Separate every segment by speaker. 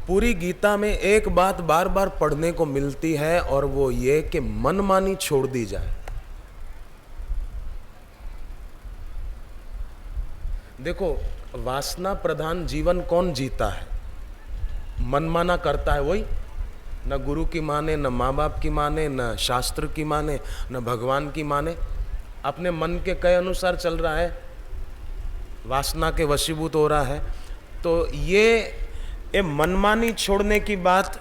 Speaker 1: पूरी गीता में एक बात बार बार पढ़ने को मिलती है और वो ये कि मनमानी छोड़ दी जाए। देखो, वासना प्रधान जीवन कौन जीता है? मनमाना करता है वही। न गुरु की माने, न माँ बाप की माने, न शास्त्र की माने, न भगवान की माने, अपने मन के कहे अनुसार चल रहा है, वासना के वशीभूत हो रहा है। तो ये मनमानी छोड़ने की बात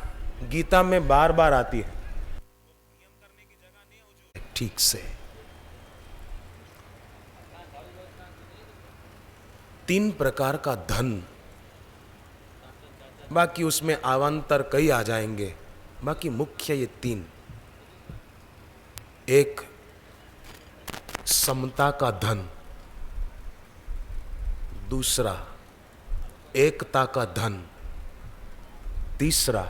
Speaker 1: गीता में बार बार आती है। नियम करने की जगह नहीं है ठीक से। 3 प्रकार का धन, बाकी उसमें अवान्तर कई आ जाएंगे, बाकी मुख्य ये 3। एक समता का धन, दूसरा एकता का धन, तीसरा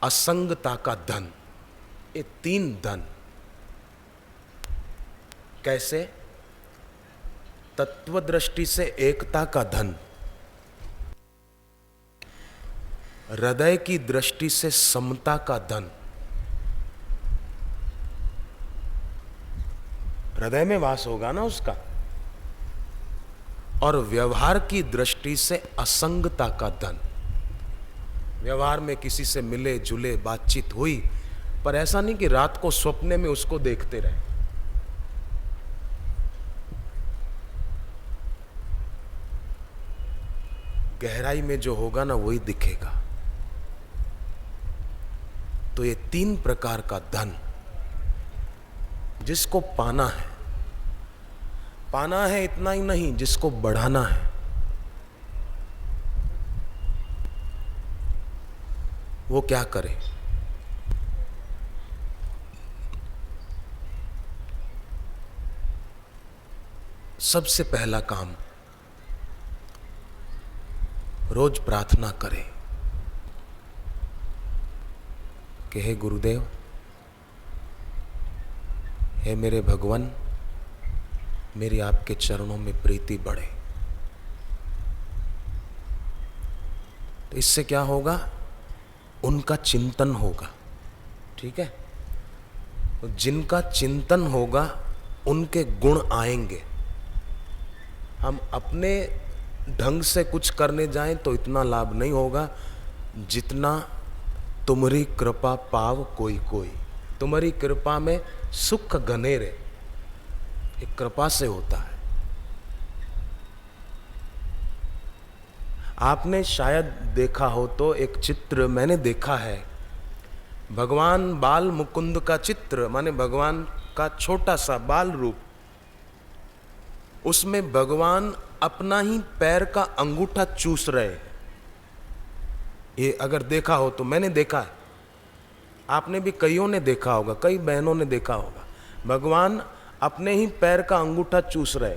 Speaker 1: असंगता का धन। ये 3 धन कैसे? तत्व दृष्टि से एकता का धन, हृदय की दृष्टि से समता का धन। हृदय में वास होगा ना उसका। और व्यवहार की दृष्टि से असंगता का धन। व्यवहार में किसी से मिले जुले, बातचीत हुई, पर ऐसा नहीं कि रात को सपने में उसको देखते रहे। गहराई में जो होगा ना वही दिखेगा। तो ये 3 प्रकार का धन जिसको पाना है, पाना है इतना ही नहीं, जिसको बढ़ाना है। वो क्या करे? सबसे पहला काम, रोज प्रार्थना करे कि हे गुरुदेव, हे मेरे भगवान, मेरी आपके चरणों में प्रीति बढ़े। तो इससे क्या होगा? उनका चिंतन होगा। ठीक है? तो जिनका चिंतन होगा उनके गुण आएंगे। हम अपने ढंग से कुछ करने जाएं तो इतना लाभ नहीं होगा जितना तुम्हारी कृपा पाव कोई कोई। तुम्हारी कृपा में सुख घनेरे, एक कृपा से होता है। आपने शायद देखा हो तो एक चित्र मैंने देखा है, भगवान बाल मुकुंद का चित्र, माने भगवान का छोटा सा बाल रूप। उसमें भगवान अपना ही पैर का अंगूठा चूस रहे हैं। ये अगर देखा हो तो, मैंने देखा है, आपने भी कईयों ने देखा होगा, कई बहनों ने देखा होगा। भगवान अपने ही पैर का अंगूठा चूस रहे।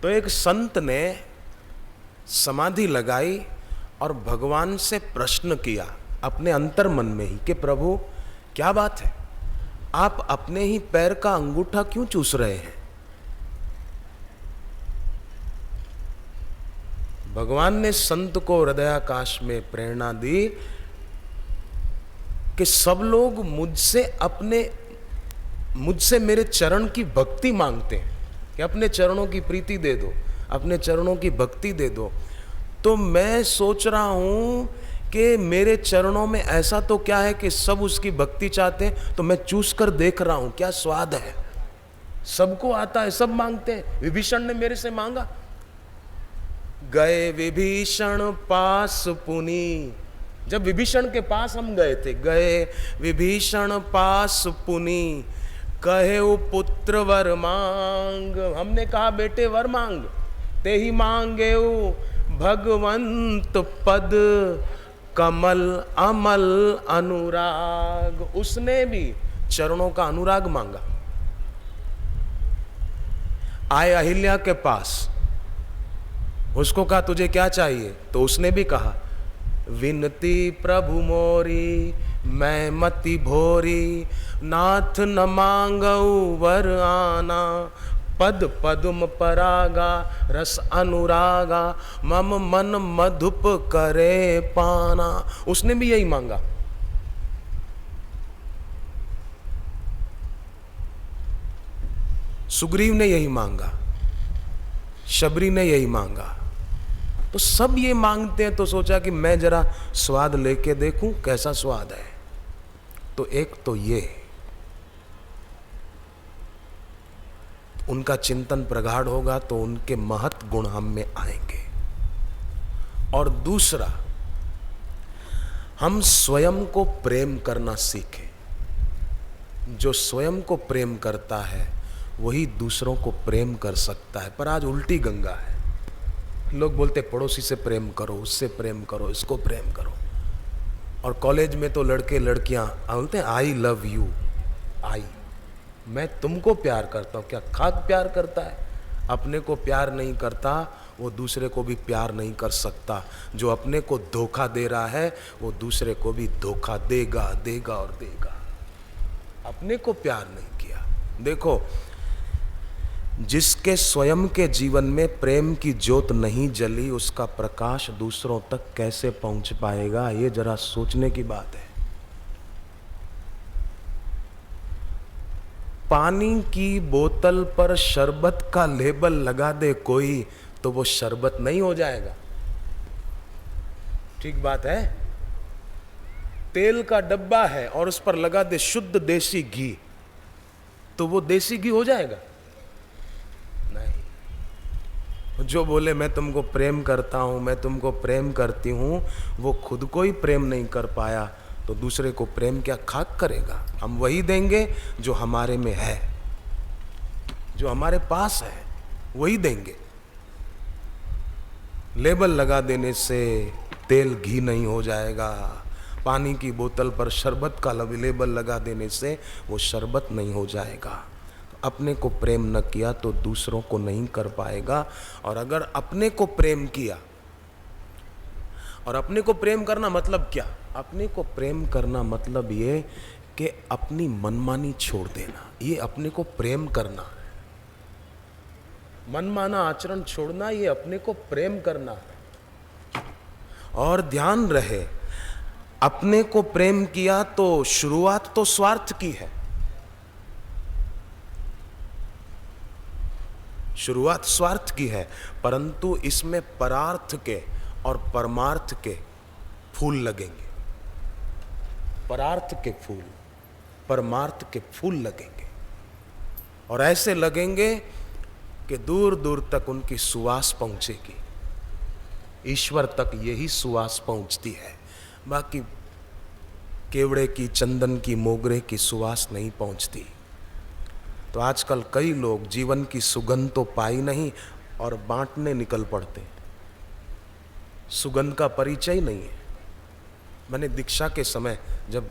Speaker 1: तो एक संत ने समाधि लगाई और भगवान से प्रश्न किया अपने अंतर मन में ही कि प्रभु, क्या बात है, आप अपने ही पैर का अंगूठा क्यों चूस रहे हैं? भगवान ने संत को हृदयाकाश में प्रेरणा दी कि सब लोग मुझसे मेरे चरण की भक्ति मांगते हैं कि अपने चरणों की प्रीति दे दो, अपने चरणों की भक्ति दे दो। तो मैं सोच रहा हूं कि मेरे चरणों में ऐसा तो क्या है कि सब उसकी भक्ति चाहते हैं, तो मैं चूस कर देख रहा हूं क्या स्वाद है। सबको आता है, सब मांगते हैं। विभीषण ने मेरे से मांगा, गए विभीषण पास पुनी। जब विभीषण के पास हम गए थे, गए विभीषण पास पुनी, कहे पुत्र वर मांग। हमने कहा बेटे वर मांग, ते ही मांगे भगवंत पद, कमल अमल अनुराग। उसने भी चरणों का अनुराग मांगा। आए अहिल्या के पास, उसको कहा तुझे क्या चाहिए? तो उसने भी कहा, विनती प्रभु मोरी मैं मति भोरी, नाथ न मांगऊ वर आना, पद पद्म परागा रस अनुरागा मम मन मधुप करे पाना। उसने भी यही मांगा। सुग्रीव ने यही मांगा, शबरी ने यही मांगा। तो सब ये मांगते हैं, तो सोचा कि मैं जरा स्वाद लेके देखूं कैसा स्वाद है। तो एक तो ये उनका चिंतन प्रगाढ़ होगा तो उनके महत् गुण हम में आएंगे। और दूसरा, हम स्वयं को प्रेम करना सीखें। जो स्वयं को प्रेम करता है वही दूसरों को प्रेम कर सकता है। पर आज उल्टी गंगा है। लोग बोलते पड़ोसी से प्रेम करो, उससे प्रेम करो, इसको प्रेम करो। और कॉलेज में तो लड़के लड़कियां बोलते हैं आई लव यू, आई, मैं तुमको प्यार करता हूं। क्या खाक प्यार करता है? अपने को प्यार नहीं करता वो दूसरे को भी प्यार नहीं कर सकता। जो अपने को धोखा दे रहा है वो दूसरे को भी धोखा देगा, देगा और देगा। अपने को प्यार नहीं किया। देखो, जिसके स्वयं के जीवन में प्रेम की ज्योत नहीं जली, उसका प्रकाश दूसरों तक कैसे पहुंच पाएगा? ये जरा सोचने की बात है। पानी की बोतल पर शरबत का लेबल लगा दे कोई, तो वो शरबत नहीं हो जाएगा। ठीक बात है। तेल का डब्बा है और उस पर लगा दे शुद्ध देसी घी, तो वो देसी घी हो जाएगा? नहीं। जो बोले मैं तुमको प्रेम करता हूं, मैं तुमको प्रेम करती हूं, वो खुद को ही प्रेम नहीं कर पाया तो दूसरे को प्रेम क्या खाक करेगा? हम वही देंगे जो हमारे में है, जो हमारे पास है वही देंगे। लेबल लगा देने से तेल घी नहीं हो जाएगा। पानी की बोतल पर शरबत का लेबल लगा देने से वो शरबत नहीं हो जाएगा। तो अपने को प्रेम न किया तो दूसरों को नहीं कर पाएगा। और अगर अपने को प्रेम किया, और अपने को प्रेम करना मतलब क्या? अपने को प्रेम करना मतलब ये कि अपनी मनमानी छोड़ देना, ये अपने को प्रेम करना है। मनमाना आचरण छोड़ना, ये अपने को प्रेम करना है। और ध्यान रहे, अपने को प्रेम किया तो शुरुआत तो स्वार्थ की है, शुरुआत स्वार्थ की है, परंतु इसमें परार्थ के और परमार्थ के फूल लगेंगे। परार्थ के फूल, परमार्थ के फूल लगेंगे। और ऐसे लगेंगे कि दूर दूर तक उनकी सुवास पहुंचेगी। ईश्वर तक यही सुवास पहुंचती है, बाकी केवड़े की, चंदन की, मोगरे की सुवास नहीं पहुंचती। तो आजकल कई लोग जीवन की सुगंध तो पाई नहीं और बांटने निकल पड़ते। सुगंध का परिचय नहीं है। मैंने दीक्षा के समय, जब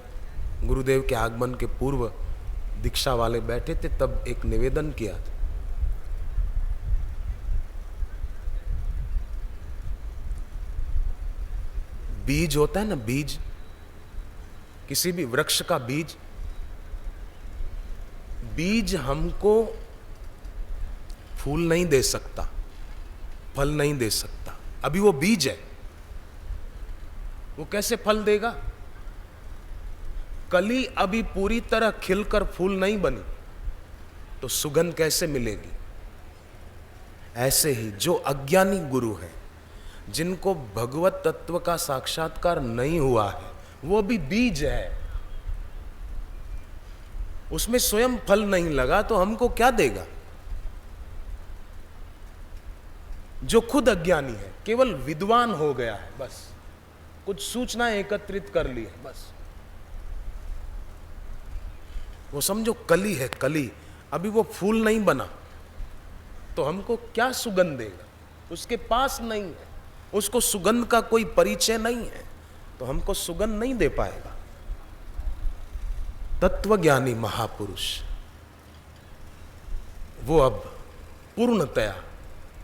Speaker 1: गुरुदेव के आगमन के पूर्व दीक्षा वाले बैठे थे, तब एक निवेदन किया था। बीज होता है ना, बीज, किसी भी वृक्ष का बीज, बीज हमको फूल नहीं दे सकता, फल नहीं दे सकता। अभी वो बीज है, वो कैसे फल देगा? कली अभी पूरी तरह खिलकर फूल नहीं बनी, तो सुगंध कैसे मिलेगी? ऐसे ही जो अज्ञानी गुरु हैं, जिनको भगवत तत्व का साक्षात्कार नहीं हुआ है, वो भी बीज है, उसमें स्वयं फल नहीं लगा तो हमको क्या देगा? जो खुद अज्ञानी है, केवल विद्वान हो गया है, बस कुछ सूचनाएं एकत्रित कर ली है, बस वो समझो कली है, कली, अभी वो फूल नहीं बना, तो हमको क्या सुगंध देगा? उसके पास नहीं है, उसको सुगंध का कोई परिचय नहीं है, तो हमको सुगंध नहीं दे पाएगा। तत्वज्ञानी महापुरुष वो अब पूर्णतया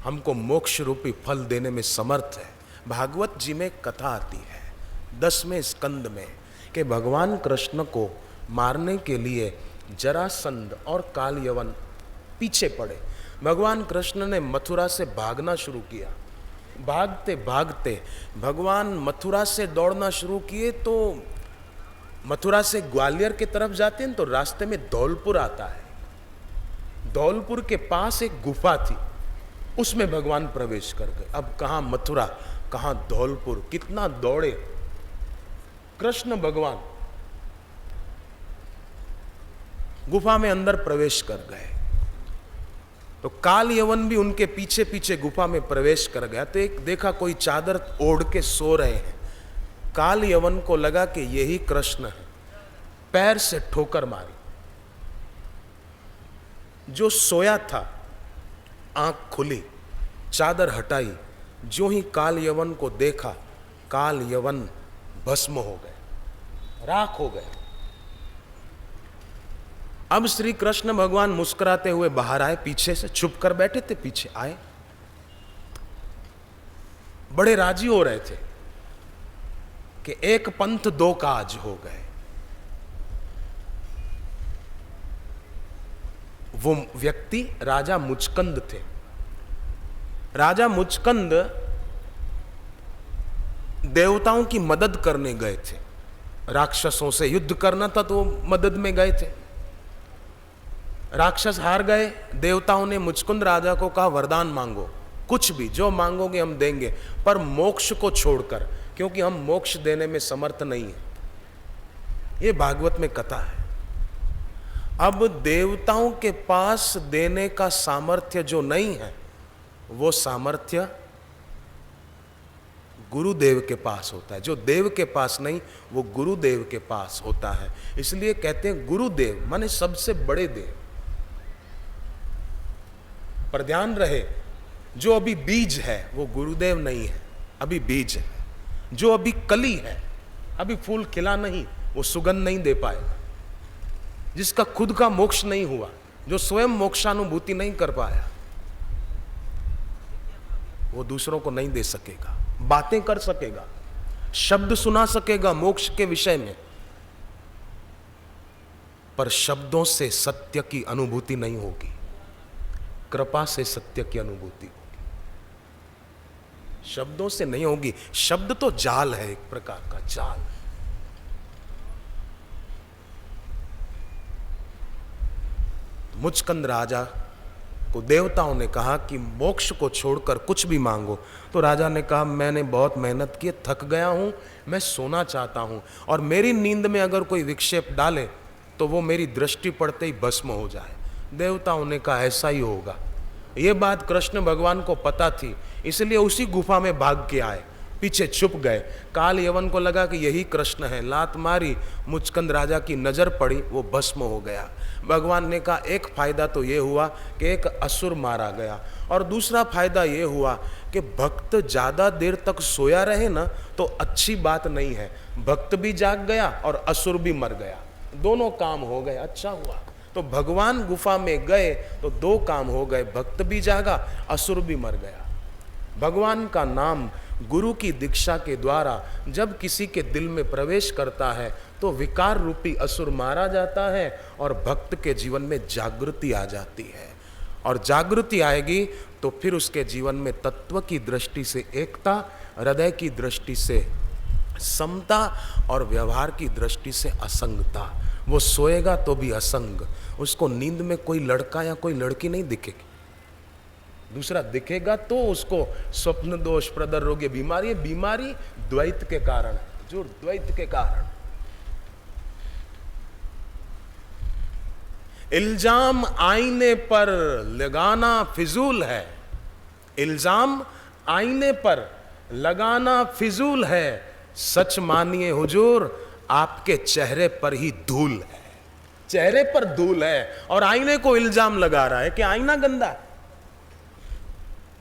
Speaker 1: हमको मोक्ष रूपी फल देने में समर्थ है। भागवत जी में कथा आती है 10वें स्कंद में कि भगवान कृष्ण को मारने के लिए जरासंध और काल यवन पीछे पड़े। भगवान कृष्ण ने मथुरा से भागना शुरू किया। भागते भागते भगवान मथुरा से दौड़ना शुरू किए, तो मथुरा से ग्वालियर की तरफ जाते हैं तो रास्ते में धौलपुर आता है। धौलपुर के पास एक गुफा थी, उसमें भगवान प्रवेश कर गए। अब कहाँ मथुरा, कहाँ धौलपुर, कितना दौड़े कृष्ण भगवान। गुफा में अंदर प्रवेश कर गए तो काल यवन भी उनके पीछे पीछे गुफा में प्रवेश कर गया। तो एक देखा कोई चादर ओढ़ के सो रहे हैं। काल यवन को लगा कि यही कृष्ण है, पैर से ठोकर मारी। जो सोया था आंख खुली, चादर हटाई, जो ही काल यवन को देखा, काल यवन भस्म हो गए, राख हो गए। अब श्री कृष्ण भगवान मुस्कुराते हुए बाहर आए, पीछे से छुप कर बैठे थे, पीछे आए, बड़े राजी हो रहे थे कि एक पंथ दो काज हो गए। वो व्यक्ति राजा मुचकंद थे। राजा मुचकंद देवताओं की मदद करने गए थे, राक्षसों से युद्ध करना था तो मदद में गए थे। राक्षस हार गए, देवताओं ने मुचकुंद राजा को कहा वरदान मांगो, कुछ भी जो मांगोगे हम देंगे, पर मोक्ष को छोड़कर, क्योंकि हम मोक्ष देने में समर्थ नहीं है। ये भागवत में कथा है। अब देवताओं के पास देने का सामर्थ्य जो नहीं है, वो सामर्थ्य गुरुदेव के पास होता है। जो देव के पास नहीं, वो गुरुदेव के पास होता है। इसलिए कहते हैं गुरुदेव माने सबसे बड़े देव। पर ध्यान रहे, जो अभी बीज है वो गुरुदेव नहीं है, अभी बीज है। जो अभी कली है, अभी फूल खिला नहीं, वो सुगंध नहीं दे पाएगा। जिसका खुद का मोक्ष नहीं हुआ, जो स्वयं मोक्षानुभूति नहीं कर पाया, वो दूसरों को नहीं दे सकेगा। बातें कर सकेगा, शब्द सुना सकेगा मोक्ष के विषय में, पर शब्दों से सत्य की अनुभूति नहीं होगी। कृपा से सत्य की अनुभूति होगी, शब्दों से नहीं होगी। शब्द तो जाल है, एक प्रकार का जाल। मुचकंद राजा को देवताओं ने कहा कि मोक्ष को छोड़कर कुछ भी मांगो। तो राजा ने कहा मैंने बहुत मेहनत की, थक गया हूं, मैं सोना चाहता हूं, और मेरी नींद में अगर कोई विक्षेप डाले तो वो मेरी दृष्टि पड़ते ही भस्म हो जाए। देवताओं ने कहा ऐसा ही होगा। ये बात कृष्ण भगवान को पता थी, इसलिए उसी गुफा में भाग के आए, पीछे छुप गए। काल यवन को लगा कि यही कृष्ण है, लात मारी, मुचकंद राजा की नजर पड़ी, वो भस्म हो गया। भगवान ने कहा एक फायदा तो ये हुआ कि एक असुर मारा गया, और दूसरा फायदा ये हुआ कि भक्त ज्यादा देर तक सोया रहे ना तो अच्छी बात नहीं है। भक्त भी जाग गया और असुर भी मर गया, दोनों काम हो गए, अच्छा हुआ। तो भगवान गुफा में गए तो दो काम हो गए, भक्त भी जागा, असुर भी मर गया। भगवान का नाम गुरु की दीक्षा के द्वारा जब किसी के दिल में प्रवेश करता है तो विकार रूपी असुर मारा जाता है और भक्त के जीवन में जागृति आ जाती है। और जागृति आएगी तो फिर उसके जीवन में तत्व की दृष्टि से एकता, हृदय की दृष्टि से समता और व्यवहार की दृष्टि से असंगता। वो सोएगा तो भी असंग, उसको नींद में कोई लड़का या कोई लड़की नहीं दिखेगी। दूसरा दिखेगा तो उसको स्वप्न दोष, प्रदर रोग, ये बीमारी, बीमारी द्वैत के कारण है, जो द्वैत के कारण। इल्जाम आईने पर लगाना फिजूल है, इल्जाम आईने पर लगाना फिजूल है, सच मानिए हुजूर आपके चेहरे पर ही धूल है। चेहरे पर धूल है और आईने को इल्जाम लगा रहा है कि आईना गंदा है।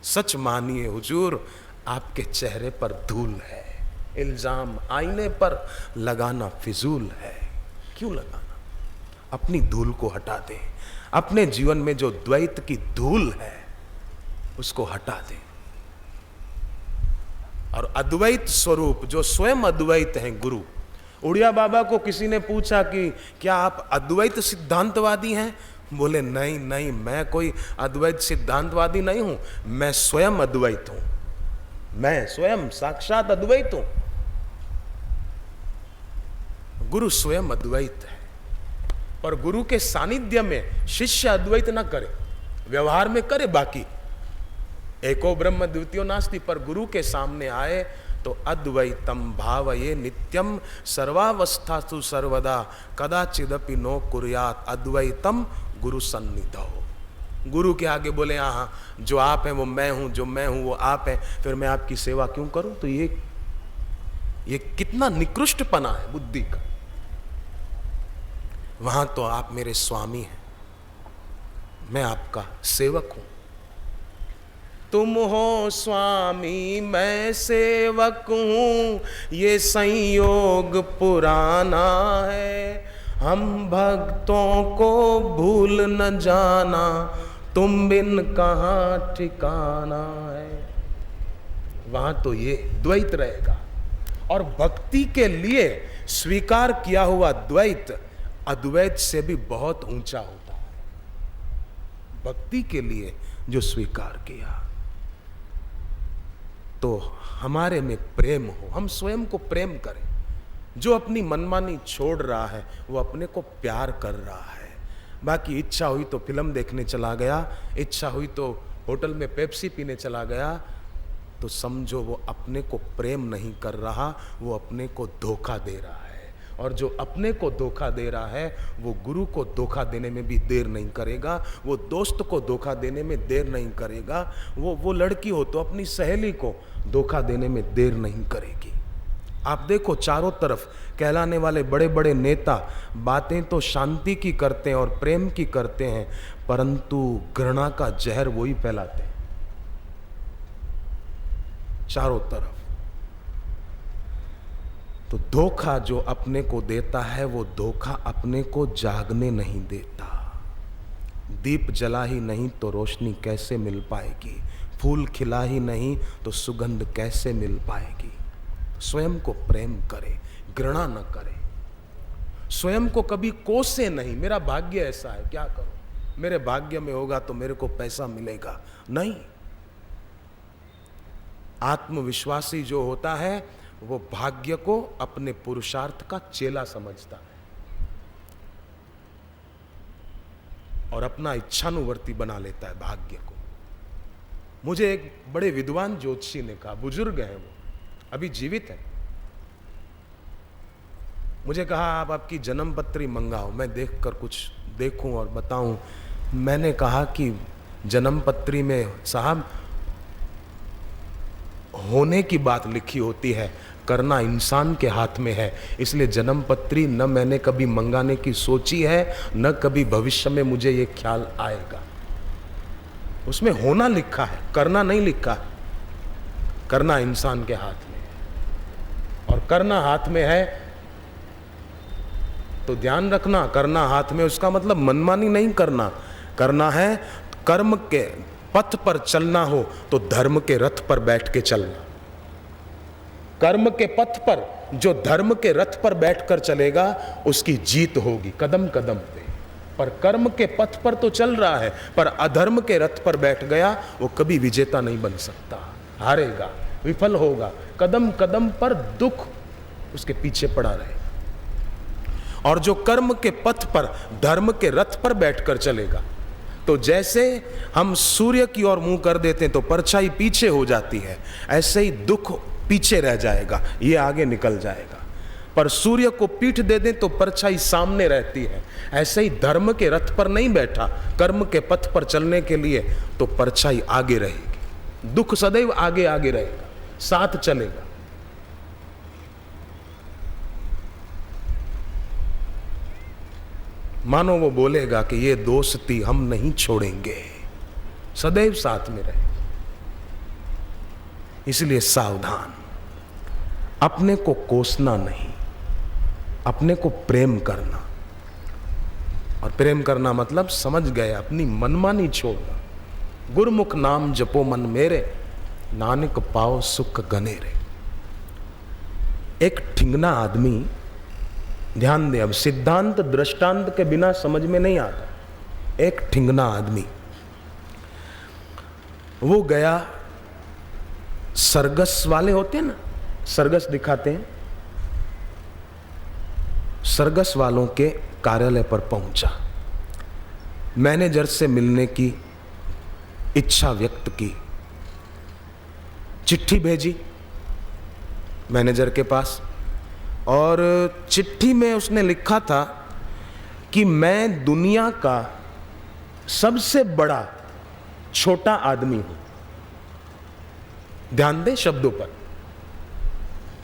Speaker 1: सच मानिए हुजूर आपके चेहरे पर धूल है, इल्जाम आईने पर लगाना फिजूल है। क्यों लगाना? अपनी धूल को हटा दें, अपने जीवन में जो द्वैत की धूल है उसको हटा दें, और अद्वैत स्वरूप जो स्वयं अद्वैत हैं गुरु। उड़िया बाबा को किसी ने पूछा कि क्या आप अद्वैत सिद्धांतवादी हैं? बोले नहीं नहीं, मैं कोई अद्वैत सिद्धांतवादी नहीं हूं, मैं स्वयं अद्वैत हूं, मैं स्वयं साक्षात अद्वैत हूं। गुरु स्वयं अद्वैत है, और गुरु के सानिध्य में शिष्य अद्वैत न करे, व्यवहार में करे बाकी एको ब्रह्म द्वितीयो नास्ति, पर गुरु के सामने आए तो अद्वैतम भावये नित्यम सर्वावस्थासु सर्वदा कदाचिदपि नो कुर्यात अद्वैतम गुरु सन्निधौ। गुरु के आगे बोले हाँ, जो आप हैं वो मैं हूं, जो मैं हूं वो आप हैं, फिर मैं आपकी सेवा क्यों करूं? तो ये कितना निकृष्टपना है बुद्धि का। वहां तो आप मेरे स्वामी हैं, मैं आपका सेवक हूं। तुम हो स्वामी मैं सेवक हूं, ये संयोग पुराना है, हम भक्तों को भूल न जाना, तुम बिन कहाँ ठिकाना है। वहां तो ये द्वैत रहेगा। और भक्ति के लिए स्वीकार किया हुआ द्वैत अद्वैत से भी बहुत ऊंचा होता है। भक्ति के लिए जो स्वीकार किया, तो हमारे में प्रेम हो, हम स्वयं को प्रेम करें। जो अपनी मनमानी छोड़ रहा है वो अपने को प्यार कर रहा है। बाकी इच्छा हुई तो फिल्म देखने चला गया, इच्छा हुई तो होटल में पेप्सी पीने चला गया, तो समझो वो अपने को प्रेम नहीं कर रहा, वो अपने को धोखा दे रहा है। और जो अपने को धोखा दे रहा है वो गुरु को धोखा देने में भी देर नहीं करेगा, वो दोस्त को धोखा देने में देर नहीं करेगा, वो लड़की हो तो अपनी सहेली को धोखा देने में देर नहीं करेगी। आप देखो चारों तरफ कहलाने वाले बड़े बड़े नेता बातें तो शांति की करते हैं और प्रेम की करते हैं, परंतु घृणा का जहर वही फैलाते हैं चारों तरफ। तो धोखा जो अपने को देता है वो धोखा अपने को जागने नहीं देता। दीप जला ही नहीं तो रोशनी कैसे मिल पाएगी, फूल खिला ही नहीं तो सुगंध कैसे मिल पाएगी। स्वयं को प्रेम करे, घृणा न करे, स्वयं को कभी कोसे नहीं, मेरा भाग्य ऐसा है क्या करूं, मेरे भाग्य में होगा तो मेरे को पैसा मिलेगा, नहीं। आत्मविश्वासी जो होता है वो भाग्य को अपने पुरुषार्थ का चेला समझता है और अपना इच्छानुवर्ती बना लेता है भाग्य को। मुझे एक बड़े विद्वान ज्योतिषी ने कहा, बुजुर्ग हैं वो, अभी जीवित है, मुझे कहा आप आपकी जन्म पत्री मंगाओ, मैं देखकर कुछ देखूं और बताऊं। मैंने कहा कि जन्म पत्री में साहब होने की बात लिखी होती है, करना इंसान के हाथ में है, इसलिए जन्म पत्री न मैंने कभी मंगाने की सोची है, न कभी भविष्य में मुझे ये ख्याल आएगा। उसमें होना लिखा है, करना नहीं लिखा है। करना इंसान के हाथ में है, और करना हाथ में है तो ध्यान रखना, करना हाथ में उसका मतलब मनमानी नहीं करना। करना है कर्म के पथ पर चलना हो तो धर्म के रथ पर बैठ के चलना। कर्म के पथ पर जो धर्म के रथ पर बैठकर चलेगा उसकी जीत होगी कदम कदम पे। पर कर्म के पथ पर तो चल रहा है, पर अधर्म के रथ पर बैठ गया वो कभी विजेता नहीं बन सकता, हारेगा, विफल होगा। कदम कदम पर दुख उसके पीछे पड़ा रहे। और जो कर्म के पथ पर धर्म के रथ पर बैठकर चलेगा, तो जैसे हम सूर्य की ओर मुंह कर देते हैं तो परछाई पीछे हो जाती है, ऐसे ही दुख पीछे रह जाएगा, ये आगे निकल जाएगा। पर सूर्य को पीठ दे दें तो परछाई सामने रहती है। ऐसे ही धर्म के रथ पर नहीं बैठा, कर्म के पथ पर चलने के लिए, तो परछाई आगे रहेगी, दुख सदैव आगे आगे रहेगा, साथ चलेगा। मानो वो बोलेगा कि ये दोस्ती हम नहीं छोड़ेंगे, सदैव साथ में रहे। इसलिए सावधान, अपने को कोसना नहीं, अपने को प्रेम करना। और प्रेम करना मतलब समझ गए, अपनी मनमानी छोड़ना। गुरमुख नाम जपो मन मेरे, नानक पाओ सुख गनेरे। एक ठिंगना आदमी, ध्यान दे, अब सिद्धांत दृष्टांत के बिना समझ में नहीं आता। एक ठिंगना आदमी। वो गया, सरगस वाले होते हैं ना, सरगस दिखाते हैं, सरगस वालों के कार्यालय पर पहुंचा, मैनेजर से मिलने की इच्छा व्यक्त की, चिट्ठी भेजी मैनेजर के पास, और चिट्ठी में उसने लिखा था कि मैं दुनिया का सबसे बड़ा छोटा आदमी हूं। ध्यान दे शब्दों पर,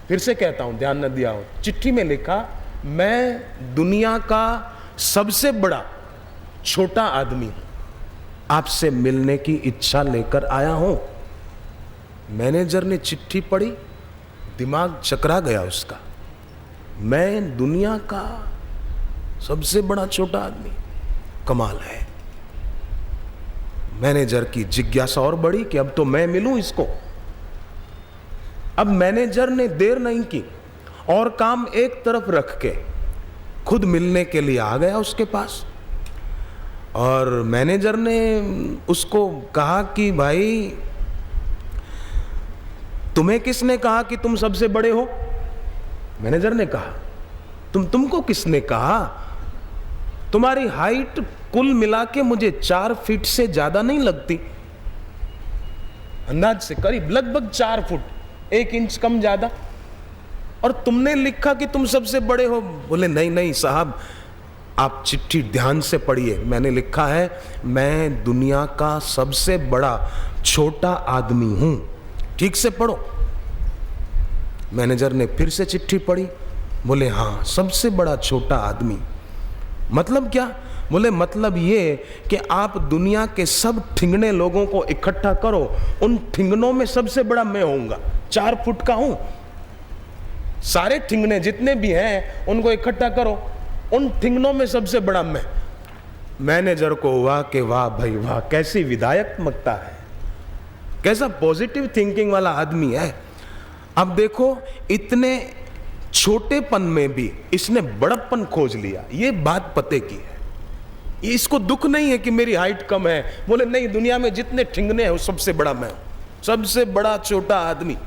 Speaker 1: फिर से कहता हूं, ध्यान न दिया हो। चिट्ठी में लिखा, मैं दुनिया का सबसे बड़ा छोटा आदमी हूं, आपसे मिलने की इच्छा लेकर आया हूं। मैनेजर ने चिट्ठी पढ़ी, दिमाग चकरा गया उसका। मैं दुनिया का सबसे बड़ा छोटा आदमी, कमाल है। मैनेजर की जिज्ञासा और बढ़ी कि अब तो मैं मिलूं इसको। अब मैनेजर ने देर नहीं की और काम एक तरफ रख के खुद मिलने के लिए आ गया उसके पास। और मैनेजर ने उसको कहा कि भाई, तुम्हें किसने कहा कि तुम सबसे बड़े हो? मैनेजर ने कहा, तुमको किसने कहा? तुम्हारी हाइट कुल मिला के मुझे 4 फीट से ज्यादा नहीं लगती, अंदाज से करीब लगभग 4 फुट 1 इंच कम ज्यादा, और तुमने लिखा कि तुम सबसे बड़े हो। बोले नहीं नहीं साहब, आप चिट्ठी ध्यान से पढ़िए, मैंने लिखा है मैं दुनिया का सबसे बड़ा छोटा आदमी हूं, ठीक से पढ़ो। मैनेजर ने फिर से चिट्ठी पढ़ी, बोले हाँ, सबसे बड़ा छोटा आदमी। मतलब क्या? बोले मतलब ये कि आप दुनिया के सब ठिंगने लोगों को इकट्ठा करो, उन ठिंगनों में सबसे बड़ा मैं होऊंगा, 4 फुट का हूं। सारे ठिंगने जितने भी हैं उनको इकट्ठा करो, उन ठिंगनों में सबसे बड़ा मैं। मैनेजर को हुआ कि वाह भाई वाह, कैसी विधायकमकता है, कैसा पॉजिटिव थिंकिंग वाला आदमी है। अब देखो, इतने छोटेपन में भी इसने बड़प्पन खोज लिया। ये बात पते की है। इसको दुख नहीं है कि मेरी हाइट कम है। बोले नहीं, दुनिया में जितने ठिंगने हैं वो सबसे बड़ा मैं हूं, सबसे बड़ा छोटा आदमी।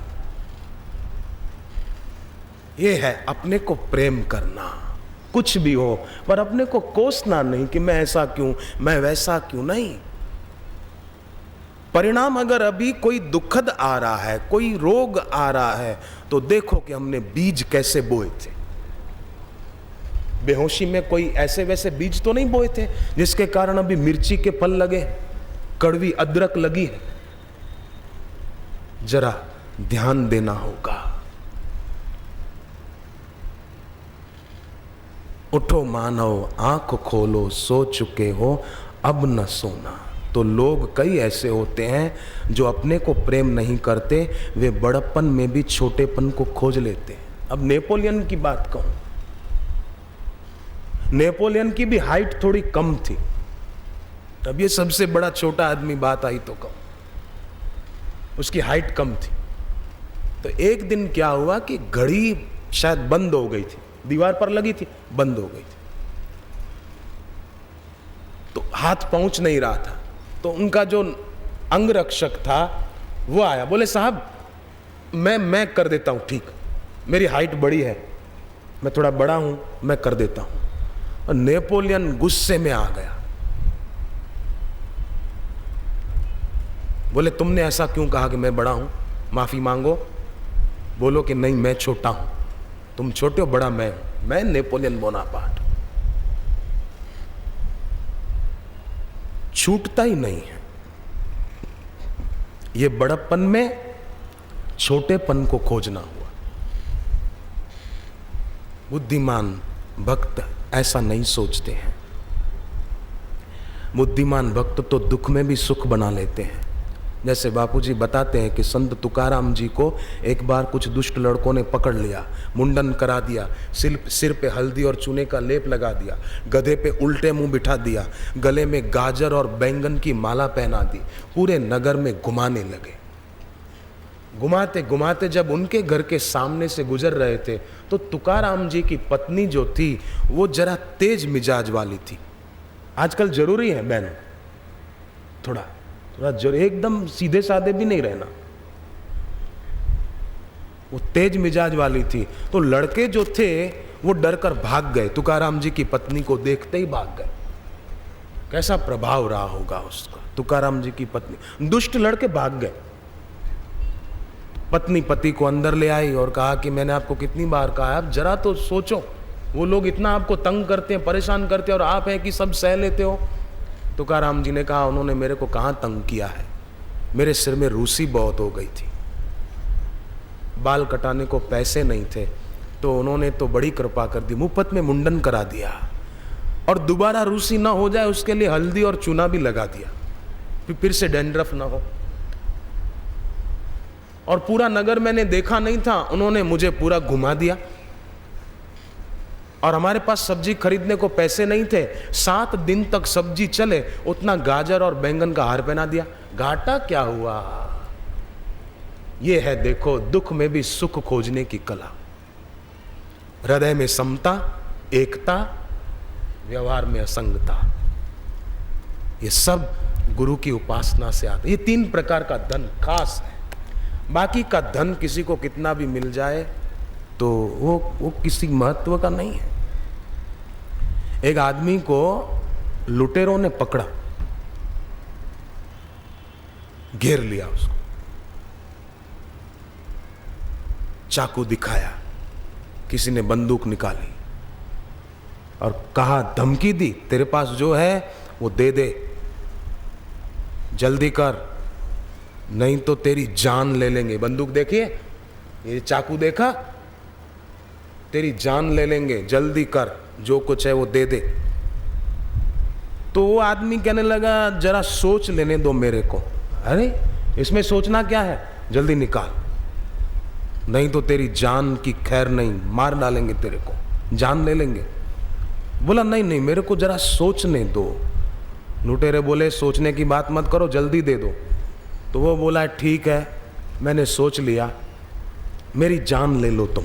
Speaker 1: ये है अपने को प्रेम करना, कुछ भी हो, पर अपने को कोसना नहीं कि मैं ऐसा क्यों, मैं वैसा क्यों। नहीं, परिणाम अगर अभी कोई दुखद आ रहा है, कोई रोग आ रहा है, तो देखो कि हमने बीज कैसे बोए थे। बेहोशी में कोई ऐसे वैसे बीज तो नहीं बोए थे जिसके कारण अभी मिर्ची के फल लगे, कड़वी अदरक लगी है। जरा ध्यान देना होगा। उठो मानव, आंख खोलो, सो चुके हो अब न सोना। तो लोग कई ऐसे होते हैं जो अपने को प्रेम नहीं करते, वे बड़प्पन में भी छोटेपन को खोज लेते हैं। अब नेपोलियन की बात कहूं, नेपोलियन की भी हाइट थोड़ी कम थी, अब ये सबसे बड़ा छोटा आदमी बात आई तो कहूं, उसकी हाइट कम थी। तो एक दिन क्या हुआ कि घड़ी शायद बंद हो गई थी, दीवार पर लगी थी, बंद हो गई थी, तो हाथ पहुंच नहीं रहा था। तो उनका जो अंगरक्षक था वो आया, बोले साहब मैं कर देता हूं, ठीक, मेरी हाइट बड़ी है, मैं थोड़ा बड़ा हूं, मैं कर देता हूं। और नेपोलियन गुस्से में आ गया, बोले तुमने ऐसा क्यों कहा कि मैं बड़ा हूं, माफी मांगो, बोलो कि नहीं मैं छोटा हूं, तुम छोटे हो, बड़ा मैं नेपोलियन बोनापार्ट। छूटता ही नहीं है ये बड़प्पन में छोटेपन को खोजना हुआ। बुद्धिमान भक्त ऐसा नहीं सोचते हैं। बुद्धिमान भक्त तो दुख में भी सुख बना लेते हैं। जैसे बापूजी बताते हैं कि संत तुकाराम जी को एक बार कुछ दुष्ट लड़कों ने पकड़ लिया, मुंडन करा दिया, सिर पे हल्दी और चूने का लेप लगा दिया, गधे पे उल्टे मुंह बिठा दिया, गले में गाजर और बैंगन की माला पहना दी, पूरे नगर में घुमाने लगे। घुमाते घुमाते जब उनके घर के सामने से गुजर रहे थे तो तुकाराम जी की पत्नी जो थी वो जरा तेज मिजाज वाली थी। आजकल जरूरी है बहन, थोड़ा थोड़ा एकदम सीधे साधे भी नहीं रहना। वो तेज मिजाज वाली थी, तो लड़के जो थे वो डर कर भाग गए, तुकाराम जी की पत्नी को देखते ही भाग गए। कैसा प्रभाव रहा होगा उसका। तुकाराम जी की पत्नी, दुष्ट लड़के भाग गए। पत्नी पति को अंदर ले आई और कहा कि मैंने आपको कितनी बार कहा है, आप जरा तो सोचो, वो लोग इतना आपको तंग करते हैं, परेशान करते हैं, और आप हैं कि सब सह लेते हो। तुकाराम जी ने कहा, उन्होंने मेरे को कहाँ तंग किया है, मेरे सिर में रूसी बहुत हो गई थी, बाल कटाने को पैसे नहीं थे, तो उन्होंने तो बड़ी कृपा कर दी, मुफ्त में मुंडन करा दिया, और दोबारा रूसी ना हो जाए उसके लिए हल्दी और चूना भी लगा दिया, फिर से डैंड्रफ ना हो। और पूरा नगर मैंने देखा नहीं था, उन्होंने मुझे पूरा घुमा दिया। और हमारे पास सब्जी खरीदने को पैसे नहीं थे, 7 दिन तक सब्जी चले उतना गाजर और बैंगन का हार पहना दिया। घाटा क्या हुआ? ये है देखो, दुख में भी सुख खोजने की कला, हृदय में समता, एकता, व्यवहार में असंगता, ये सब गुरु की उपासना से आता है। ये 3 प्रकार का धन खास है। बाकी का धन किसी को कितना भी मिल जाए तो वो किसी महत्व का नहीं है। एक आदमी को लुटेरों ने पकड़ा, घेर लिया, उसको चाकू दिखाया, किसी ने बंदूक निकाली और कहा, धमकी दी, तेरे पास जो है वो दे दे, जल्दी कर, नहीं तो तेरी जान ले लेंगे। बंदूक देखिए, ये चाकू देखा, तेरी जान ले लेंगे, जल्दी कर, जो कुछ है वो दे दे। तो वो आदमी कहने लगा, जरा सोच लेने दो मेरे को। अरे इसमें सोचना क्या है, जल्दी निकाल, नहीं तो तेरी जान की खैर नहीं, मार डालेंगे तेरे को, जान ले लेंगे। बोला नहीं नहीं, मेरे को जरा सोचने दो। लुटेरे बोले, सोचने की बात मत करो, जल्दी दे दो। तो वो बोला, ठीक है, मैंने सोच लिया, मेरी जान ले लो तुम।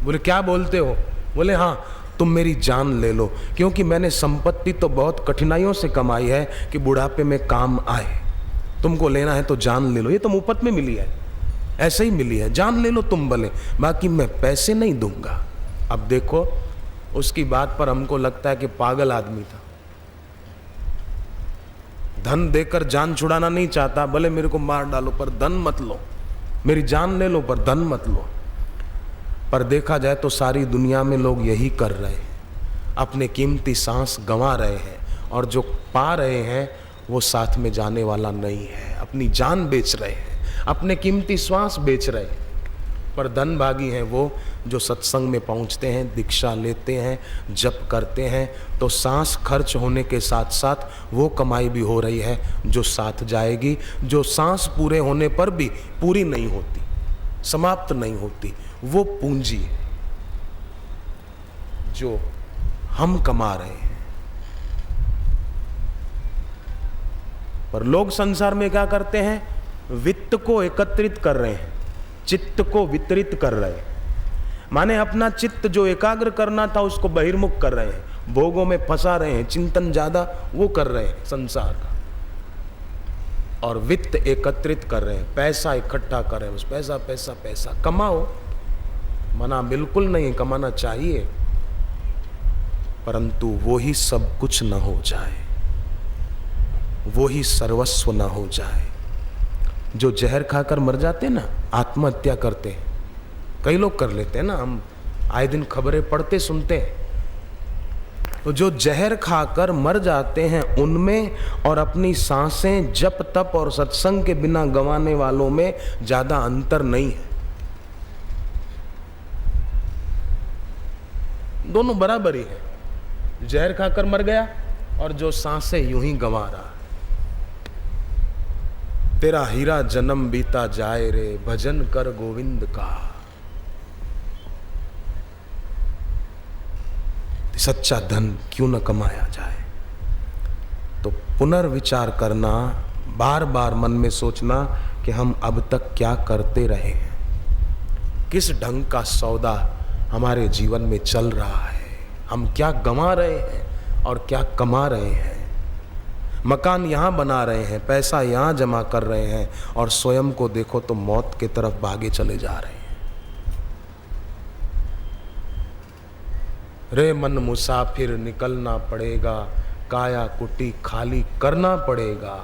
Speaker 1: बोले क्या बोलते हो? बोले हाँ, तुम मेरी जान ले लो, क्योंकि मैंने संपत्ति तो बहुत कठिनाइयों से कमाई है कि बुढ़ापे में काम आए। तुमको लेना है तो जान ले लो, ये तो मुफ्त में मिली है, ऐसे ही मिली है, जान ले लो तुम भले, बाकी मैं पैसे नहीं दूंगा। अब देखो, उसकी बात पर हमको लगता है कि पागल आदमी था, धन देकर जान छुड़ाना नहीं चाहता, भले मेरे को मार डालो पर धन मत लो, मेरी जान ले लो पर धन मत लो। पर देखा जाए तो सारी दुनिया में लोग यही कर रहे हैं, अपने कीमती सांस गंवा रहे हैं, और जो पा रहे हैं वो साथ में जाने वाला नहीं है। अपनी जान बेच रहे हैं, अपने कीमती श्वास बेच रहे हैं। पर धन भागी हैं वो जो सत्संग में पहुंचते हैं, दीक्षा लेते हैं, जप करते हैं, तो सांस खर्च होने के साथ साथ वो कमाई भी हो रही है जो साथ जाएगी, जो सांस पूरे होने पर भी पूरी नहीं होती, समाप्त नहीं होती। वो पूंजी है जो हम कमा रहे हैं। पर लोग संसार में क्या करते हैं? वित्त को एकत्रित कर रहे हैं, चित्त को वितरित कर रहे हैं। माने अपना चित्त जो एकाग्र करना था उसको बहिर्मुख कर रहे हैं, भोगों में फंसा रहे हैं, चिंतन ज्यादा वो कर रहे हैं संसार का, और वित्त एकत्रित कर रहे हैं, पैसा इकट्ठा कर रहे हैं, बस पैसा पैसा पैसा। कमाओ, मना बिल्कुल नहीं, कमाना चाहिए, परंतु वो ही सब कुछ न हो जाए, वो ही सर्वस्व न हो जाए। जो जहर खाकर मर जाते हैं ना, आत्महत्या करते हैं, कई लोग कर लेते हैं ना, हम आए दिन खबरें पढ़ते सुनते हैं। तो जो जहर खाकर मर जाते हैं उनमें और अपनी सांसें जप तप और सत्संग के बिना गंवाने वालों में ज्यादा अंतर नहीं है, दोनों बराबर ही है। जहर खाकर मर गया और जो सांसें यूं ही गंवा रहा। तेरा हीरा जन्म बीता जाए रे, भजन कर गोविंद का। सच्चा धन क्यों न कमाया जाए? तो पुनर्विचार करना, बार बार मन में सोचना कि हम अब तक क्या करते रहे हैं, किस ढंग का सौदा हमारे जीवन में चल रहा है, हम क्या गंवा रहे हैं और क्या कमा रहे हैं। मकान यहाँ बना रहे हैं, पैसा यहाँ जमा कर रहे हैं, और स्वयं को देखो तो मौत की तरफ भागे चले जा रहे हैं। रे मन मुसाफिर निकलना पड़ेगा, काया कुटी खाली करना पड़ेगा।